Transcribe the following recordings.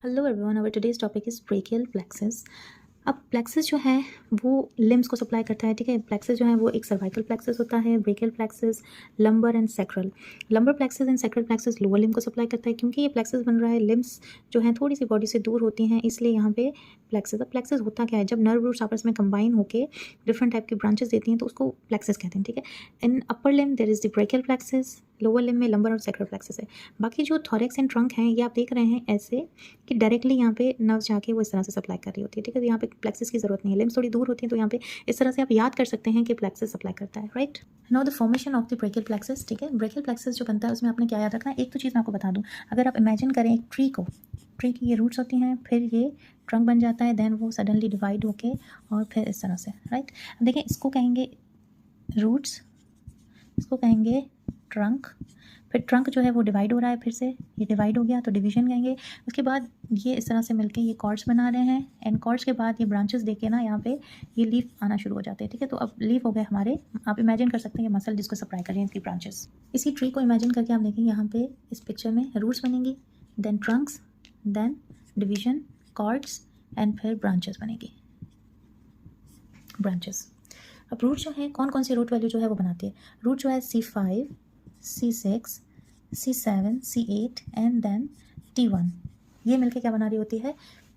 Hello everyone, our today's topic is brachial plexus. अब plexus जो है वो लिम्स को सप्लाई करता है। ठीक है, प्लेक्सस जो है वो एक सर्वाइकल प्लेक्सस होता है, brachial plexus, lumbar and sacral. Lumbar plexus and sacral plexus lower limb को सप्लाई करता है। क्योंकि ये प्लेक्सस बन रहा है, लिम्स जो हैं थोड़ी सी बॉडी से दूर होती हैं, इसलिए यहाँ पे प्लेक्सस। अब प्लेक्सस होता क्या है, जब नर्व रूट्स आपस में कंबाइन होकर डिफरेंट टाइप की ब्रांचेस देती हैं तो उसको प्लेक्सस कहते हैं। ठीक है, in upper limb there is the brachial plexus, lower limb में लंबर और सैक्रल प्लेक्सस है। बाकी जो थॉरेक्स एंड ट्रंक हैं ये आप देख रहे हैं ऐसे कि डायरेक्टली यहाँ पे नर्व जाके वो इस तरह से सप्लाई कर रही होती है। ठीक है, तो यहाँ पे प्लेक्सस की जरूरत नहीं है, लिम्स थोड़ी दूर होती हैं, तो यहाँ पे इस तरह से आप याद कर सकते हैं कि प्लेक्सस सप्लाई करता है। Right, now the formation of the brachial plexus. ठीक है, ब्रेकियल प्लेक्सस जो बनता है उसमें आपने क्या याद रखना है, एक तो चीज़ मैं आपको बता दूँ, अगर आप इमेजिन करें एक ट्री की ये रूट्स होती हैं, फिर ये ट्रंक बन जाता है, देन वो सडनली डिवाइड होके और फिर इस तरह से। राइट, अब देखें, इसको कहेंगे रूट्स, इसको कहेंगे ट्रंक, फिर ट्रंक जो है वो डिवाइड हो रहा है, फिर से ये डिवाइड हो गया तो डिवीजन कहेंगे। उसके बाद ये इस तरह से मिलके ये कॉर्ड्स बना रहे हैं, एंड कॉर्ड्स के बाद ये ब्रांचेस देके ना यहाँ पे ये लीफ आना शुरू हो जाते हैं। ठीक है, तो अब लीफ हो गए हमारे, आप इमेजिन कर सकते हैं ये मसल जिसको सप्लाई कर रही है इसकी ब्रांचेस। इसी ट्री को इमेजिन करके आप देखेंगे यहाँ पे इस पिक्चर में रूट्स बनेंगी, then trunks, then division, cords and फिर ब्रांचेस बनेगी, ब्रांचेस। अब रूट जो है कौन कौन सी रूट वैल्यू जो है वो बनाती है, रूट जो है C5, C6, C7, C8 and then T1, ये मिलके क्या बना रही होती है,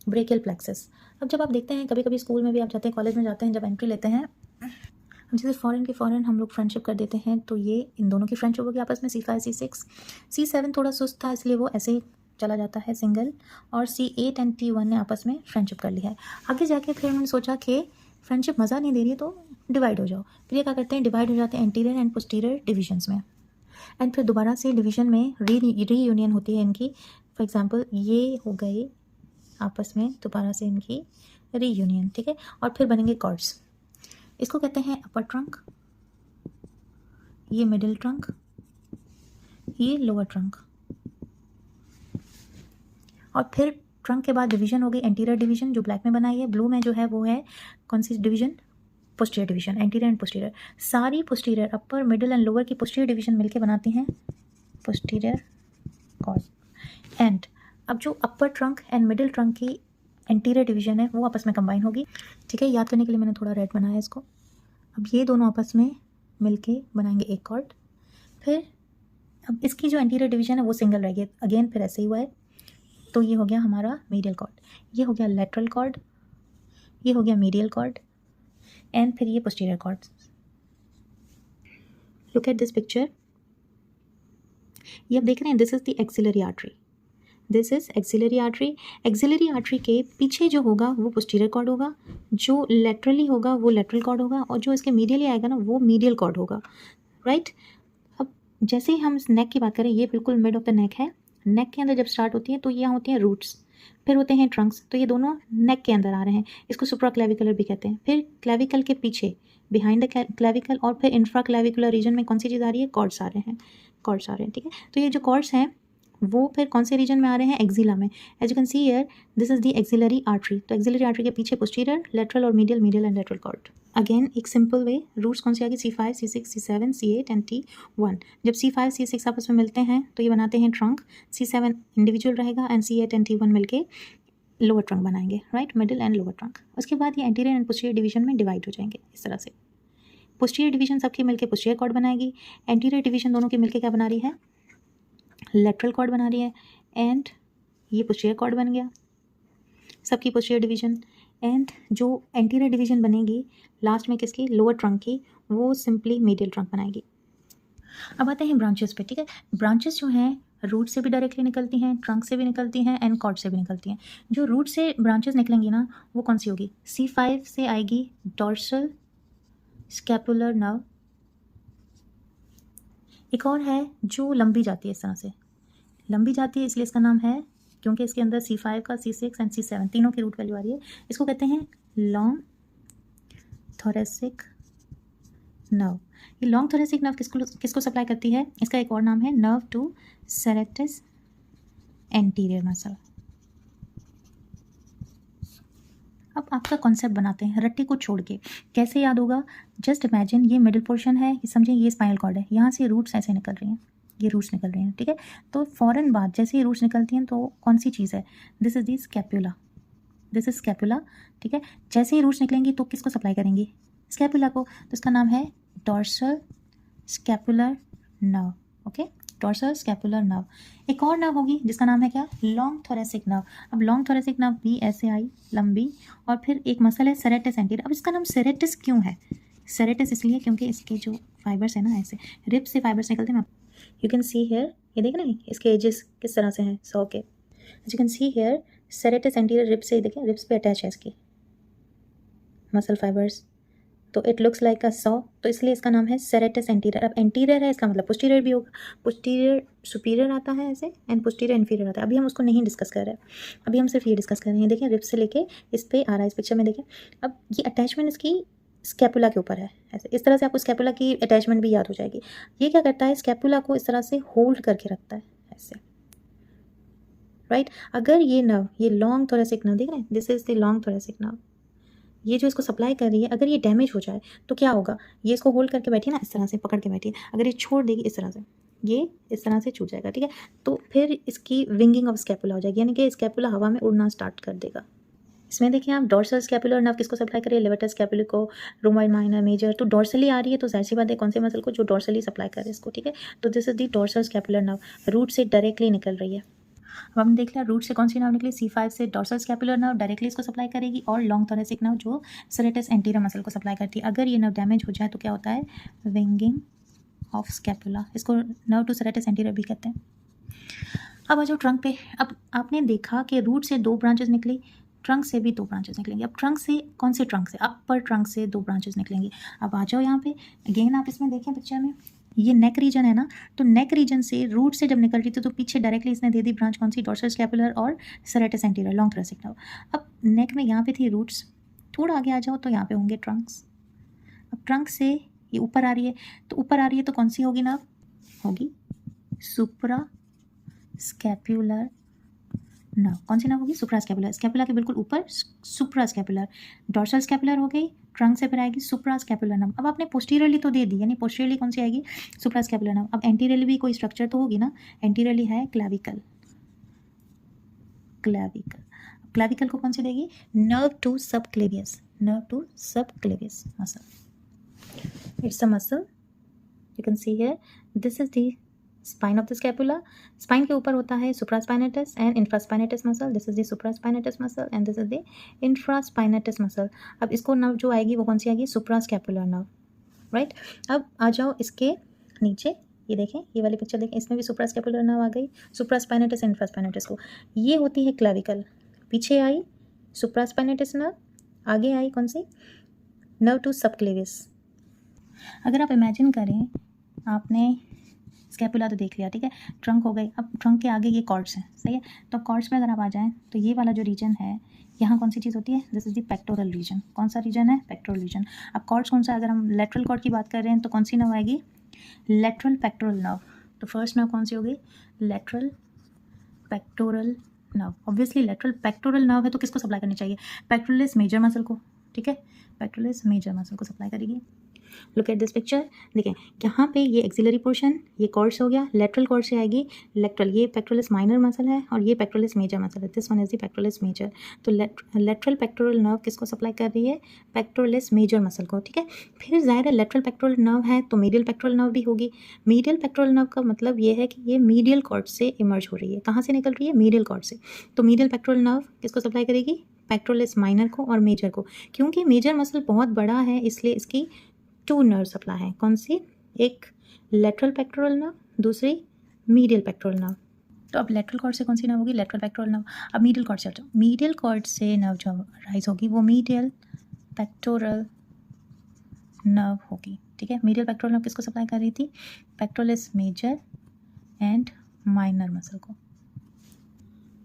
ब्रेकियल प्लेक्सस। अब जब आप देखते हैं कभी कभी स्कूल में भी आप जाते हैं, कॉलेज में जाते हैं, जब एंट्री लेते हैं, हम जैसे फ़ॉरेन हम लोग फ्रेंडशिप कर देते हैं, तो ये इन दोनों की फ्रेंडशिप होगी आपस में। C5, C6, C7 थोड़ा सुस्त था इसलिए वो ऐसे ही चला जाता है सिंगल, और C8 एंड T1 ने आपस में फ्रेंडशिप कर ली है। आगे जाके फिर उन्होंने सोचा कि फ्रेंडशिप मज़ा नहीं दे रही है तो डिवाइड हो जाओ, फिर ये क्या करते हैं, डिवाइड हो जाते हैं एंटीरियर एंड पोस्टीरियर डिविजन्स में, एंड फिर दोबारा से डिवीजन में रीयूनियन होती है इनकी। फॉर एग्जांपल ये हो गए आपस में दोबारा से इनकी रीयूनियन। ठीक है, और फिर बनेंगे कॉर्ड्स, इसको कहते हैं अपर ट्रंक, ये मिडिल ट्रंक, ये लोअर ट्रंक, और फिर ट्रंक के बाद डिवीजन हो गई एंटीरियर डिवीजन जो ब्लैक में बनाई है, ब्लू में जो है वो है कौन सी division, posterior division, anterior and posterior. सारी posterior, upper middle and lower की पोस्टीरियर डिवीजन मिलके बनाती हैं पोस्टीरियर कॉर्ड। एंड अब जो upper trunk and middle trunk की एंटीरियर डिवीजन है वो आपस में कंबाइन होगी। ठीक है, याद करने के लिए मैंने थोड़ा रेड बनाया इसको। अब ये दोनों आपस में मिलके बनाएंगे एक कॉर्ड, फिर अब इसकी जो एंटीरियर डिवीजन है वो सिंगल रहेगी, अगेन फिर ऐसे ही हुआ है, तो ये हो गया हमारा मीडियल कॉर्ड, ये हो गया लेटरल कॉर्ड, ये हो गया मीडियल कॉर्ड, एंड फिर ये posterior cord. Look at this picture, ये आप देख रहे हैं, this is the axillary artery, this is axillary artery. Axillary artery के पीछे जो होगा वो पोस्टीरियर कॉर्ड होगा, जो लेटरली होगा वो लेटरल कॉर्ड होगा, और जो इसके मीडियली आएगा ना वो मीडियल कॉर्ड होगा। राइट, अब जैसे ही हम इस नेक की बात करें, ये बिल्कुल मिड ऑफ द नेक है, नेक के अंदर जब स्टार्ट होती है तो यहाँ होती हैं रूट्स, फिर होते हैं ट्रंक्स, तो ये दोनों नेक के अंदर आ रहे हैं, इसको सुप्रा क्लेविकुलर भी कहते हैं। फिर क्लेविकल के पीछे बिहाइंड द क्लेविकल, और फिर इंफ्रा क्लेविकुलर रीजन में कौन सी चीज़ आ रही है, कॉर्ड्स आ रहे हैं, कॉर्ड्स आ रहे हैं। ठीक है, तो ये जो कॉर्ड्स हैं वो फिर कौन से रीजन में आ रहे हैं, एक्जिला में। As you can see here, this is the axillary artery, तो एक्सिलरी आर्टरी के पीछे पोस्टीरियर, लेटरल और medial and lateral cord. Again एक सिंपल वे, रूट्स कौन सी आ गई, C5, C6, C7, C8 and T1। जब C5 C6 आपस में मिलते हैं तो ये बनाते हैं ट्रंक, C7 इंडिविजुअल रहेगा एंड C8 एंड T1 मिलके लोअर ट्रंक बनाएंगे। Right, middle and lower trunk. उसके बाद ये एंटीरियर एंड पोस्टीरियर डिवीजन में डिवाइड हो जाएंगे इस तरह से। पोस्टीरियर डिवीजन सबकी मिलके पोस्टीरियर कॉर्ड बनाएगी, एंटीरियर डिवीजन दोनों की मिलके क्या बना रही है, लेटरल कॉर्ड बना रही है, एंड ये पोस्टीरियर कॉर्ड बन गया सबकी पोस्टीरियर डिवीजन। एंड जो एंटीरियर डिवीजन बनेगी लास्ट में किसकी, लोअर ट्रंक की, वो सिंपली मीडियल ट्रंक बनाएगी। अब आते हैं ब्रांचेस पे। ठीक है, ब्रांचेस जो हैं रूट से भी डायरेक्टली निकलती हैं, ट्रंक से भी निकलती हैं, एंड कॉर्ड से भी निकलती हैं। जो रूट से ब्रांचेस निकलेंगी ना वो कौन सी होगी, C5 से आएगी डॉर्सल स्कैपुलर नर्व, एक और है जो लंबी जाती है, इस तरह से लंबी जाती है, इसलिए इसका नाम है, क्योंकि इसके अंदर C5 का C6 एंड C7 तीनों की रूट वैल्यू आ रही है, इसको कहते हैं लॉन्ग थोरेसिक नर्व। ये लॉन्ग थोरेसिक नर्व किसको सप्लाई करती है, इसका एक और नाम है नर्व टू सेरेक्टस एंटीरियर मसल। अब आपका कॉन्सेप्ट बनाते हैं रट्टी को छोड़ के, कैसे याद होगा, जस्ट इमेजिन ये मिडिल पोर्शन है, ये समझें ये स्पाइनल कॉर्ड है, यहाँ से रूट्स ऐसे निकल रही हैं, ये रूट्स निकल रही हैं, ठीक है। तो फ़ौरन बाद जैसे ये रूट्स निकलती हैं तो कौन सी चीज़ है, this is the scapula, this is scapula, ठीक है। जैसे ही रूट्स निकलेंगी तो किसको सप्लाई करेंगी, स्कैपुला को, तो इसका नाम है dorsal scapular nerve, okay, dorsal scapular nerve. एक और नर्व होगी जिसका नाम है क्या, लॉन्ग थोरेसिक नर्व। अब लॉन्ग थोरेसिक नर्व भी ऐसे आई लंबी, और फिर एक मसल है सेरेटस एंटीरियर। अब इसका नाम सेरेटस क्यों है, सेरेटस इसलिए क्योंकि इसके जो फाइबर्स है ना, ऐसे रिब से फाइबर्स निकलते हैं। यू कैन सी हेयर, ये देख रहे हैं इसके एजेस किस तरह से हैं, 100 के। You can see here serratus anterior rib से, देखें रिब्स पे अटैच है इसकी मसल फाइबर्स, तो it looks like a saw, तो इसलिए इसका नाम है सेरेटस एंटीरियर। अब एंटीरियर है इसका मतलब पोस्टीरियर भी होगा, पोस्टीरियर सुपीरियर आता है ऐसे एंड पोस्टीरियर इन्फीरियर आता है। अभी हम उसको नहीं डिस्कस कर रहे हैं, अभी हम सिर्फ ये डिस्कस कर रहे हैं। देखें रिब से लेके इस पे आ रहा है, इस पिक्चर में देखें। अब ये अटैचमेंट इसकी स्कैपुला के ऊपर है, ऐसे इस तरह से आपको स्कैपुला की अटैचमेंट भी याद हो जाएगी। ये क्या करता है, स्कैपुला को इस तरह से होल्ड करके रखता है ऐसे, राइट। अगर ये नर्व, ये लॉन्ग थोरेसिक नर्व देख रहे हैं, this is the long thoracic nerve, ये जो इसको सप्लाई कर रही है, अगर ये डैमेज हो जाए तो क्या होगा, ये इसको होल्ड करके बैठी है ना, इस तरह से पकड़ के बैठी है, अगर ये छोड़ देगी इस तरह से, ये इस तरह से छूट जाएगा, ठीक है। तो फिर इसकी विंगिंग ऑफ स्कैपुला हो जाएगी, यानी कि स्कैपुला हवा में उड़ना स्टार्ट कर देगा। इसमें देखिए आप डॉर्सल स्कैपुलर नर्व किसको सप्लाई करिए, लेवेटर स्कैपुलर को, रोमाइड माइनर मेजर, तो डॉर्सली आ रही है तो जाहिर सी बात है कौन से मसल को, जो डॉर्सली सप्लाई करे इसको, ठीक है। तो this is the dorsal scapular nerve, root से डायरेक्टली निकल रही है। अब हमने देख लिया रूट से कौन सी नर्व निकली, C5 से डॉर्सल स्कैपुलर नर्व डायरेक्टली इसको सप्लाई करेगी, और लॉन्ग थोरेसिक नर्व जो सेरेटस एंटीरियर मसल को सप्लाई करती है। अगर ये नर्व डैमेज हो जाए तो क्या होता है, विंगिंग ऑफ स्कैपुला, इसको नर्व टू सेरेटस एंटीरियर भी कहते हैं। अब आ जाओ ट्रंक पे। अब आपने देखा कि रूट से 2 ब्रांचेस निकली, ट्रंक से भी 2 ब्रांचेस निकलेंगे। अब ट्रंक से कौन से ट्रंक से, अपर ट्रंक से 2 ब्रांचेस निकलेंगी। अब आ जाओ यहाँ पे, अगेन आप इसमें देखें पिक्चर में, ये नेक रीजन है ना, तो नेक रीजन से रूट से जब निकल रही थी तो पीछे डायरेक्टली इसने दे दी ब्रांच कौन सी, डॉर्सल स्कैपुलर और serratus anterior, long thoracic nerve. अब नेक में यहाँ पे थी रूट्स, थोड़ा आगे आ जाओ तो यहाँ पे होंगे ट्रंक्स। अब ट्रंक से ये ऊपर आ रही है, तो ऊपर आ रही है तो कौन सी होगी नर्व, होगी सुप्रा स्कैपुलर नर्व। कौन सी नर्व होगी, सुप्रा स्कैपुलर, स्कैपुला के बिल्कुल ऊपर सुप्रा स्कैपुलर, डॉर्सल स्कैपुलर हो गई, ट्रंक से फिर आएगी सुप्रा स्कैपुलर नर्व। अब आपने पोस्टीरियरली तो दे दी, यानी पोस्टीरियरली कौन सी आएगी, सुप्रा स्कैपुलर नर्व। अब एंटीरियरली भी कोई स्ट्रक्चर तो होगी ना, एंटीरियरली है क्लैविकल, क्लैविकल, क्लैविकल को कौन सी देगी, नर्व टू सब क्लेवियस, नर्व टू सब Clavius muscle, it's a muscle, you can see here, this is the spine of the scapula. Spine के ऊपर होता है supraspinatus and infraspinatus muscle, this is the supraspinatus muscle and this is the infraspinatus muscle. अब इसको nerve जो आएगी वो कौन सी आएगी, सुप्रास्कैपुलर नर्व, राइट। अब आ जाओ इसके नीचे, ये देखें, ये वाली पिक्चर देखें, इसमें भी सुप्रास्कैपुलर नर्व आ गई, सुप्रास्पाइनेटस एंड इंफ्रास्पाइनेटस को, ये होती है क्लैविकल। पीछे आई सुप्रास्पाइनेटस नर्व, आगे आई कौन सी, नर्व टू सबक्लेवियस। अगर आप इमेजिन करें, आपने स्कैपुला तो देख लिया, ठीक है, ट्रंक हो गई, अब ट्रंक के आगे ये कॉर्ड्स हैं, सही है। तो कॉर्ड्स में अगर आप आ जाएं तो ये वाला जो रीजन है, यहाँ कौन सी चीज़ होती है, this is the pectoral region. कौन सा रीजन है, पेक्टोरल रीजन। अब कॉर्ड्स कौन सा, अगर हम लेटरल कॉर्ड की बात कर रहे हैं तो कौन सी नर्व आएगी, लेटरल पेक्टोरल नर्व। तो फर्स्ट नर्व कौन सी होगी, lateral pectoral nerve. Obviously lateral pectoral nerve है तो किसको सप्लाई करनी चाहिए, पेक्टोरलिस मेजर मसल को, ठीक है, पेक्टोरलिस मेजर मसल को सप्लाई करेगी। लुक एट दिस पिक्चर, देखें यहाँ पे ये एक्सिलरी पोर्शन, ये कॉर्ड्स हो गया, लेटरल कॉर्ड से आएगी लेटरल, ये पेक्टोरलिस माइनर मसल है और ये पेक्टोरलिस मेजर मसल है, this one is the pectoralis major. तो लेटरल पेक्टोरल नर्व किसको सप्लाई कर रही है, पेक्टोरलिस मेजर मसल को, ठीक है। फिर ज़ाहिर है लेटरल पेक्टोरल नर्व है तो मीडियल पेक्टोरल नर्व भी होगी। मीडियल पेक्टोरल नर्व का मतलब ये है कि ये मीडियल कॉर्ड से इमर्ज हो रही है, कहाँ से निकल रही है, मीडियल कॉर्ड से। तो मीडियल पेक्टोरल नर्व किसको सप्लाई करेगी, पेक्टोरलिस माइनर को और मेजर को। क्योंकि मेजर मसल बहुत बड़ा है इसलिए इसकी 2 नर्व सप्लाई है, कौन सी, एक लेटरल पेक्टोरल नर्व, दूसरी मीडियल पेक्टोरल नर्व। तो अब लेटरल कॉर्ड से कौन सी नर्व होगी, लेटरल पेक्टोरल नर्व। अब मीडियल कॉर्ड से, मीडियल कॉर्ड से नर्व जो राइज होगी वो मीडियल पेक्टोरल नर्व होगी, ठीक है। मीडियल पेक्टोरल नर्व किसको सप्लाई कर रही थी, pectoralis major and minor muscle को।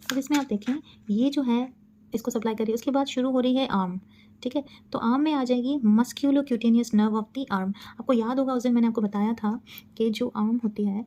अब इसमें आप देखें ये जो है इसको सप्लाई कर रही है, उसके बाद शुरू हो रही है आर्म, ठीक है। तो आर्म में आ जाएगी musculocutaneous nerve of the arm. आपको याद होगा उस दिन मैंने आपको बताया था कि जो आर्म होती है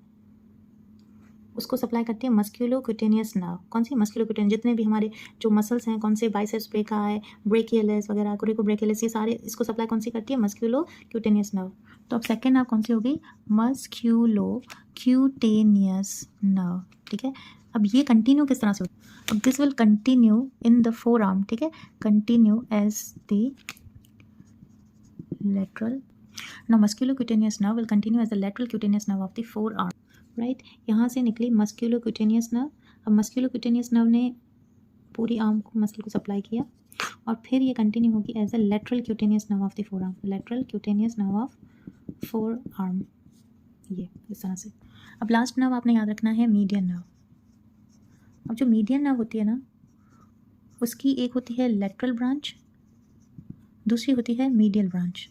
उसको सप्लाई करती है मस्क्यूलोक्यूटेनियस नर्व। कौन सी, मस्क्यूलोक्यूटेनियस, जितने भी हमारे जो मसल्स हैं, कौन से, बाइसेप्स ब्रेका है, ब्रेकियलिस वगैरह, कोरिकोब्रेकियलिस, ये सारे इसको सप्लाई कौन सी करती है, मस्क्यूलोक्यूटेनियस नर्व, तो अब सेकेंड नर्व कौन सी होगी, मस्क्यूलो क्यूटेनियस नर्व, ठीक है। अब ये कंटिन्यू किस तरह से होता है, अब this will continue in the forearm, ठीक है, continue as the lateral. Now musculocutaneous nerve will continue as the lateral cutaneous nerve of the forearm, right? यहाँ से निकली musculocutaneous nerve. अब musculocutaneous nerve ने पूरी आर्म को मसल को सप्लाई किया और फिर ये कंटिन्यू होगी as a lateral cutaneous nerve of the forearm, lateral cutaneous nerve of forearm, ये इस तरह से। अब लास्ट नर्व आपने याद रखना है मीडियन नर्व। अब जो मीडियन नर्व होती है ना, उसकी एक होती है लेटरल ब्रांच, दूसरी होती है मीडियल ब्रांच,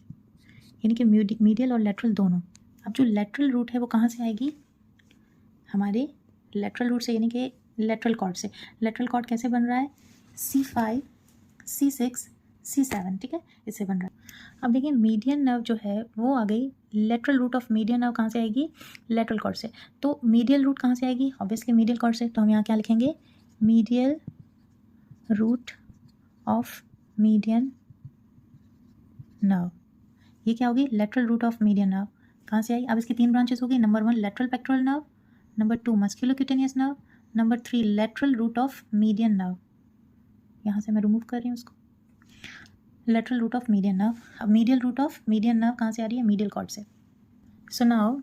यानी कि मीडियल और लेटरल दोनों। अब जो लेटरल रूट है वो कहाँ से आएगी, हमारे लेटरल रूट से, यानी कि लेटरल कॉर्ड से। लेटरल कॉर्ड कैसे बन रहा है, C5 C6 C7, ठीक है, इससे बन रहा है। अब देखिए मीडियन नर्व जो है वो आ गई, lateral root of median nerve कहाँ से आएगी, लेटरल कॉर्ड से। तो मीडियल रूट कहाँ से आएगी, ऑब्वियसली मीडियल कॉर्ड से। तो हम यहाँ क्या लिखेंगे, medial root of median nerve, ये क्या होगी, lateral root of median nerve. कहाँ से आई, अब इसकी तीन ब्रांचेस होगी, number 1 lateral pectoral nerve, number 2 musculocutaneous nerve, number 3 lateral root of median nerve. यहाँ से मैं रिमूव कर रही हूँ उसको, lateral root of median nerve. अब medial root of median nerve कहाँ से आ रही है, मीडियल कॉर्ड से। सो नाउ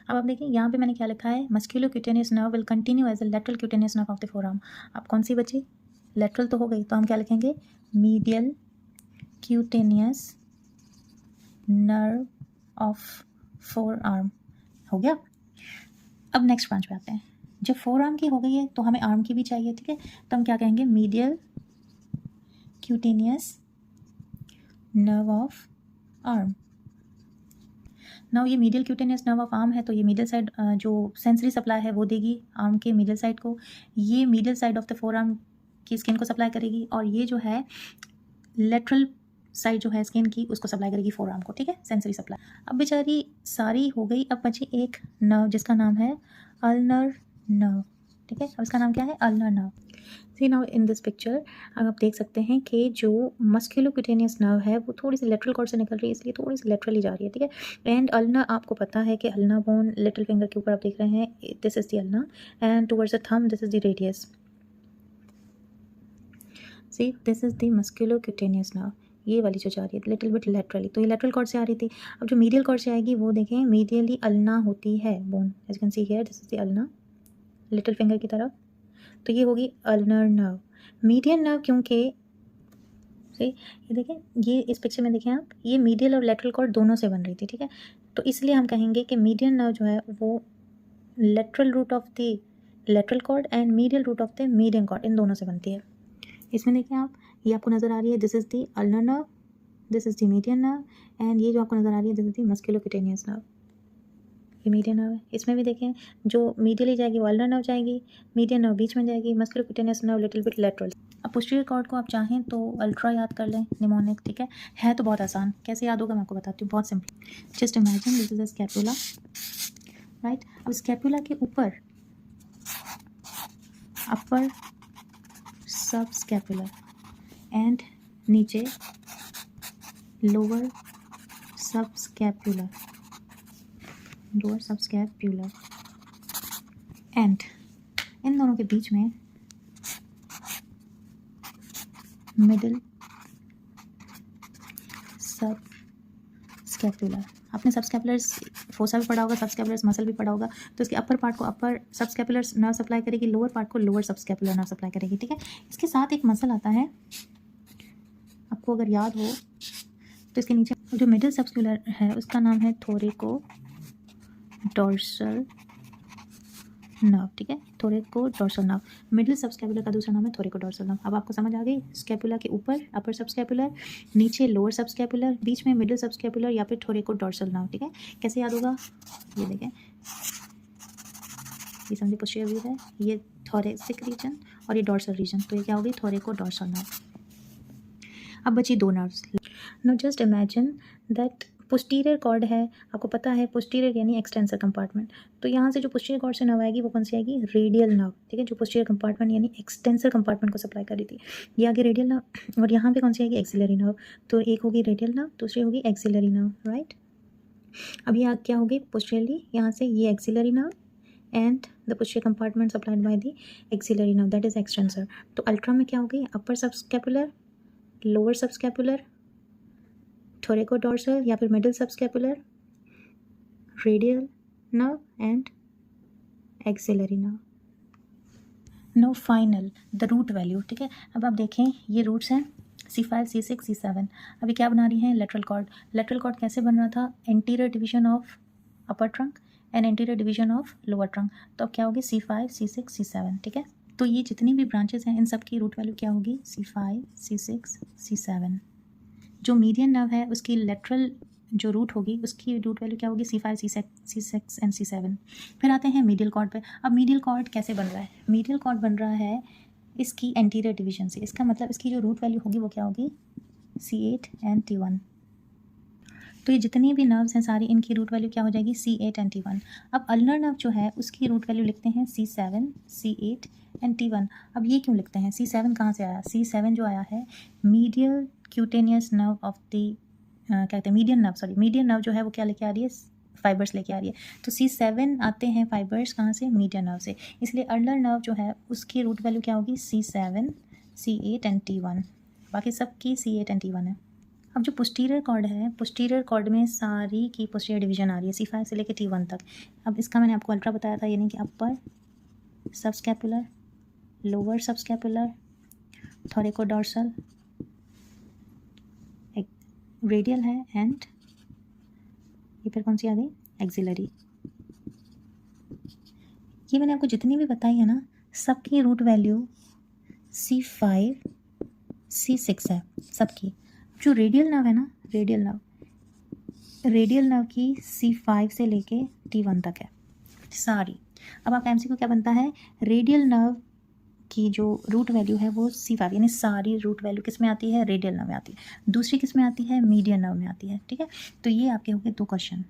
अब आप देखिए यहाँ पे मैंने क्या लिखा है, musculocutaneous nerve will continue as a lateral cutaneous nerve of the forearm. अब कौन सी बची, लेटरल तो हो गई, तो हम क्या लिखेंगे, medial cutaneous nerve of four arm, हो गया। अब नेक्स्ट ब्रांच पे आते हैं। जब फोर आर्म की हो गई है तो हमें आर्म की भी चाहिए, ठीक है, तो हम क्या कहेंगे, medial cutaneous nerve of arm. Now ये medial cutaneous nerve of arm है, तो ये मीडियल साइड जो सेंसरी सप्लाई है वो देगी आर्म के मीडियल साइड को, ये medial side of the forearm की स्किन को सप्लाई करेगी, और ये जो है लेटरल साइड जो है स्किन की उसको सप्लाई करेगी फोर आर्म को, ठीक है, सेंसरी सप्लाई। अब बेचारी सारी हो गई, अब बची एक नर्व जिसका नाम है अल्नर नर्व, ठीक है। अब इसका नाम क्या है, ulnar nerve. See now in this picture अब आप देख सकते हैं कि जो मस्कुलोक्यूटेनियस नर्व है वो थोड़ी सी लेटरल कॉर्ड से निकल रही है, इसलिए थोड़ी सी लेटरली जा रही है, ठीक है। एंड अल्ना, आपको पता है कि अल्ना बोन लिटिल फिंगर के ऊपर आप देख रहे हैं, this is the ulna, and towards the thumb this is the radius. See this is the musculocutaneous nerve, ये वाली जो जा रही है लिटिल बिट लेटरली, तो ये लेटरल कॉर्ड से आ रही थी। अब जो मीडियल कॉर्ड से आएगी वो देखें, मीडियली अल्ना होती है bone, as you can see here, this is the ulna little finger की तरफ, तो ये होगी अल्नर नर्व। मीडियन नर्व क्योंकि ये देखें, ये इस पिक्चर में देखें आप, ये मीडियल और लेटरल कॉर्ड दोनों से बन रही थी, ठीक है, तो इसलिए हम कहेंगे कि मीडियन नर्व जो है वो lateral root of the lateral cord and medial root of the median cord, इन दोनों से बनती है। इसमें देखिए आप, ये आपको नज़र आ रही है, this is the ulnar nerve, this is the median nerve, and ये जो आपको नज़र आ रही है this is the musculocutaneous nerve, ये मीडियन नर्व है। इसमें भी देखें, जो मीडियली जाएगी वो अल्नर नर्व जाएगी, मीडियन नर्व बीच में जाएगी, musculocutaneous nerve little bit lateral. अब पोस्टीरियर कॉर्ड को आप चाहें तो अल्ट्रा याद कर लें, निमोनिक, ठीक है तो बहुत आसान, कैसे याद होगा मैं आपको बताती हूँ, बहुत simple. Just imagine this is a scapula, right. अब स्कैपुला के ऊपर अपर सब स्कैपुलर एंड नीचे लोअर सब स्कैपुलर, लोअर सब स्कैपुलर, एंड इन दोनों के बीच में मिडिल सब स्कैपुलर। आपने सब स्कैपुलर्स फोसा भी पढ़ा होगा, सब स्कैपुलर्स मसल भी पढ़ा होगा, तो इसके अपर पार्ट को अपर सब स्कैपुलर नर्व सप्लाई करेगी, लोअर पार्ट को लोअर सब स्कैपुलर नर्व सप्लाई करेगी, ठीक है। इसके साथ एक मसल आता है, आपको अगर याद हो तो इसके नीचे जो मिडिल सब स्कैपुलर है उसका नाम है थोरेको डोर्सल नर्व, ठीक है, थोरेको डोर्सल नर्व। मिडिल सब स्कैपुलर का दूसरा नाम है थोरेको डोर्सल नर्व। अब आपको समझ आ गई, स्कैपुला के ऊपर अपर सब स्कैपुलर, नीचे लोअर सब स्कैपुलर, बीच में मिडिल सब स्कैपुलर या फिर थोरेको डोर्सल नर्व, ठीक है। कैसे याद होगा, ये देखें, ये समझिए पोस्टीरियर व्यू है, ये थोरेसिक रीजन और ये डोर्सल रीजन, तो ये क्या होगी, थोरेको डोर्सल नर्व। अब बची दो nerves. Now just imagine that posterior cord है, आपको पता है पोस्टीरियर यानी एक्सटेंसर कंपार्टमेंट, तो यहाँ से जो पोस्टीरियर कॉर्ड से नर्व आएगी वो कौन सी आएगी, रेडियल नर्व, ठीक है, जो पोस्टीरियर कंपार्टमेंट यानी एक्सटेंसर कंपार्टमेंट को सप्लाई कर रही थी, ये आगे रेडियल नर्व, और यहाँ पे कौन सी आएगी, एक्सिलरी नर्व। तो एक होगी रेडियल नर्व, दूसरी होगी एक्सिलरी नर्व, राइट। अब ये क्या होगी पोस्टीरियरली, यहाँ से ये axillary nerve and the posterior compartment supplied by the axillary nerve that is extensor. तो अल्ट्रा में क्या होगी, upper subscapular, lower subscapular, thoracodorsal या फिर middle subscapular, radial nerve and axillary nerve. No final the root value, ठीक है। अब आप देखें ये रूट्स हैं C5, C6, C7। अभी क्या बना रही हैं, लेटरल कॉर्ड। लेटरल कॉर्ड कैसे बन रहा था, anterior division of upper trunk and anterior division of lower trunk. तो अब क्या होगी C5, C6, C7, ठीक है। तो ये जितनी भी ब्रांचेस हैं इन सब की रूट वैल्यू क्या होगी, C5, C6, C7। जो मीडियन नर्व है उसकी लेटरल जो रूट होगी उसकी रूट वैल्यू क्या होगी, C5, C6 एंड C7। फिर आते हैं मीडियल कॉर्ड पे। अब मीडियल कॉर्ड कैसे बन रहा है, मीडियल कॉर्ड बन रहा है इसकी एंटीरियर डिवीजन से। इसका मतलब इसकी जो रूट वैल्यू होगी वो क्या होगी, C8 एंड T1। तो ये जितनी भी नर्व्स हैं सारी, इनकी रूट वैल्यू क्या हो जाएगी, C8 एंड T1। अब अल्नर नर्व जो है उसकी रूट वैल्यू लिखते हैं C7, C8 एंड T1। अब ये क्यों लिखते हैं, C7 कहाँ से आया, C7 जो आया है medial cutaneous nerve of the क्या कहते हैं, मीडियन नर्व जो है वो क्या लेके आ रही है, फाइबर्स लेके आ रही है। तो C7 आते हैं फाइबर्स कहाँ से, मीडियन नर्व से। इसलिए अल्नर नर्व जो है उसकी रूट वैल्यू क्या होगी, C7, C8 एंड T1। बाकी सब की C8 एंड T1 है। अब जो पोस्टीरियर कॉर्ड है, पोस्टीरियर कॉर्ड में सारी की पोस्टीरियर डिवीजन आ रही है C5 से लेकर T1 तक। अब इसका मैंने आपको अल्ट्रा बताया था, यानी कि अपर subscapular, lower subscapular, thoracodorsal, radial है एंड ये फिर कौन सी आ गई, एक्सिलरी। ये मैंने आपको जितनी भी बताई है ना सबकी रूट वैल्यू C5, C6 है सबकी। जो रेडियल नर्व है ना, रेडियल नर्व की C5 से लेके T1 तक है सारी। अब आपका MCQ क्या बनता है, रेडियल नर्व की जो रूट वैल्यू है वो C5, यानी सारी रूट वैल्यू किस में आती है, रेडियल नर्व में आती है। दूसरी किस में आती है, मीडियन नर्व में आती है, ठीक है। तो ये आपके हो गए 2 क्वेश्चन।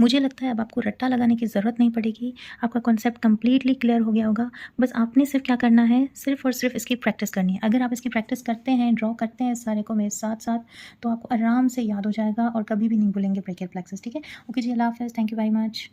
मुझे लगता है अब आपको रट्टा लगाने की ज़रूरत नहीं पड़ेगी, आपका कॉन्सेप्ट कंप्लीटली क्लियर हो गया होगा। बस आपने सिर्फ क्या करना है, सिर्फ और सिर्फ इसकी प्रैक्टिस करनी है। अगर आप इसकी प्रैक्टिस करते हैं, ड्रॉ करते हैं इस सारे को मेरे साथ साथ, तो आपको आराम से याद हो जाएगा और कभी भी नहीं भूलेंगे ब्रेकियल प्लेक्सस, ठीक है। ओके जी, अल्लाह हाफ़िज़, थैंक यू वेरी मच।